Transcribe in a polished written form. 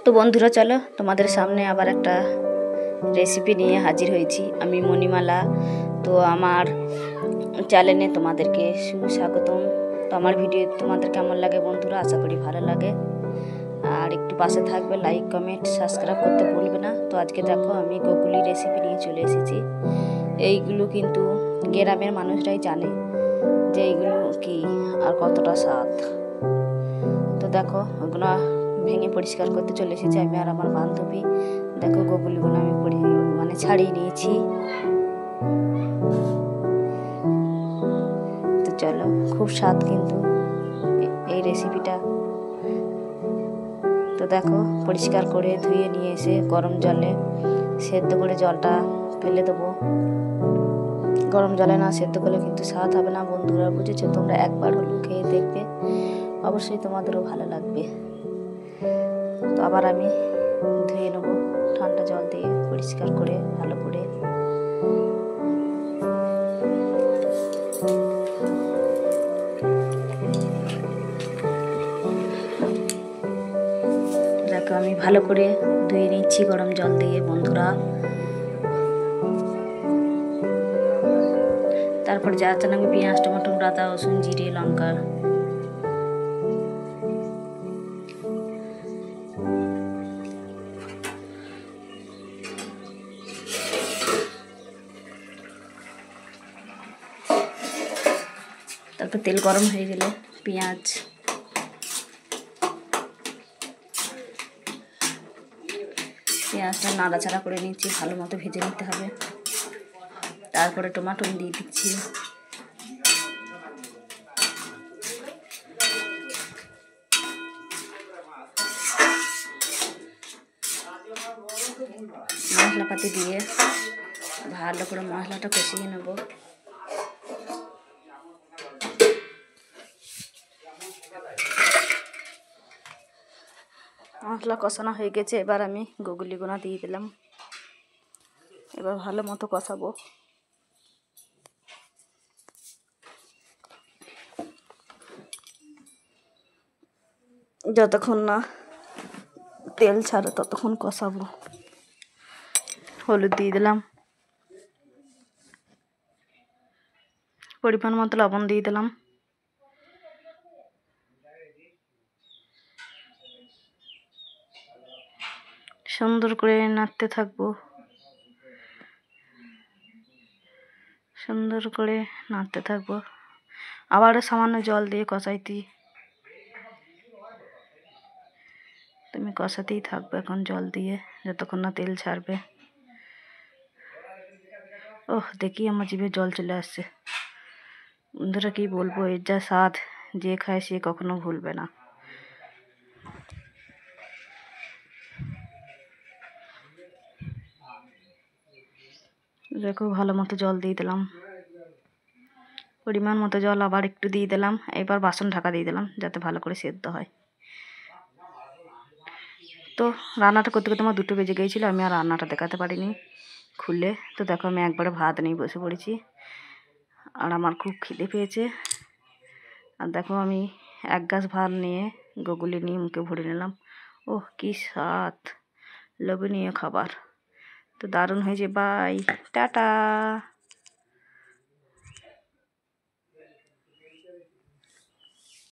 তো বন্ধুরা চলো তোমাদের সামনে আবার একটা রেসিপি নিয়ে হাজির হয়েছি। আমি মণিমালা। তো আমার চ্যানেলে তোমাদেরকে সুস্বাগতম। তো আমার ভিডিও তোমাদের কেমন লাগে বন্ধুরা, আশা করি ভালো লাগে। আর একটু পাশে থাকবে, লাইক কমেন্ট সাবস্ক্রাইব করতে ভুলবে না। তো আজকে দেখো আমি গোগুলি রেসিপি নিয়ে চলে এসেছি। এইগুলো কিন্তু গ্রামের মানুষরাই জানে যে এইগুলো কি আর কতটা স্বাদ। তো দেখো ওগুলো ভেঙে পরিষ্কার করতে চলে এসেছি আমি আর আমার বান্ধবী। দেখো গোগুলিগুলো আমি ছাড়িয়ে নিয়েছি। তো চলো, খুব স্বাদ কিন্তু এই রেসিপিটা। তো দেখো পরিষ্কার করে ধুয়ে নিয়ে এসে গরম জলে সেদ্ধ করে জলটা ফেলে দেবো। গরম জলে না সেদ্ধ করলে কিন্তু স্বাদ হবে না বন্ধুরা, বুঝেছো? তোমরা একবার হলেও খেয়ে দেখবে, অবশ্যই তোমাদেরও ভালো লাগবে। তো আবার আমি ধুয়ে নেবো ঠান্ডা জল দিয়ে পরিষ্কার করে ভালো করে। দেখো আমি ভালো করে ধুয়ে নিচ্ছি গরম জল দিয়ে বন্ধুরা। তারপর যা আছে আমি পেঁয়াজ, টমেটো, আদা, রসুন, জিরে, লঙ্কা তারপর তেল গরম হয়ে গেলে পেঁয়াজটা নাড়াচাড়া করে নিচ্ছি, ভালো মতো ভেজে নিতে হবে। তারপরে টমেটো দিয়ে দিচ্ছি। মশলাপাতি দিয়ে ভালো করে মশলাটা কষিয়ে নেব। মশলা কষানো হয়ে গেছে, এবার আমি গোগুলিগুলো দিয়ে দিলাম। এবার ভালো মতো কষাবো। যতক্ষণ না তেল ছাড়ে ততক্ষণ কষাবো। হলুদ দিয়ে দিলাম, পরিমাণ মতো লবণ দিয়ে দিলাম। সুন্দর করে নাড়তে থাকবো, সুন্দর করে নাড়তে থাকবো। আবারও সামান্য জল দিয়ে তুমি কষাতেই থাকবে এখন জল দিয়ে যতক্ষণ না তেল ছাড়বে। ওহ, দেখি আমার জিভে জল চলে আসছে বন্ধুরা, কি বলবো, এর যা স্বাদ যে খায় সে কখনো ভুলবে না। দেখো ভালো মতো জল দিয়ে দিলাম, পরিমাণ মতো জল আবার একটু দিয়ে দিলাম। এবার বাসন ঢাকা দিয়ে দিলাম যাতে ভালো করে সেদ্ধ হয়। তো রান্নাটা করতে করতে আমার 2টো বেজে গিয়েছিলো, আমি আর রান্নাটা দেখাতে পারিনি খুলে। তো দেখো আমি একবারে ভাত নিয়ে বসে পড়েছি আর আমার খুব খিদে পেয়েছে। আর দেখো আমি 1 গ্লাস ভাত নিয়ে গোগুলি নিয়ে মুখে ভরে নিলাম। ওহ, কি স্বাদ, লোভনীয় খাবার। তো দারুণ হয়েছে। Bye, tata.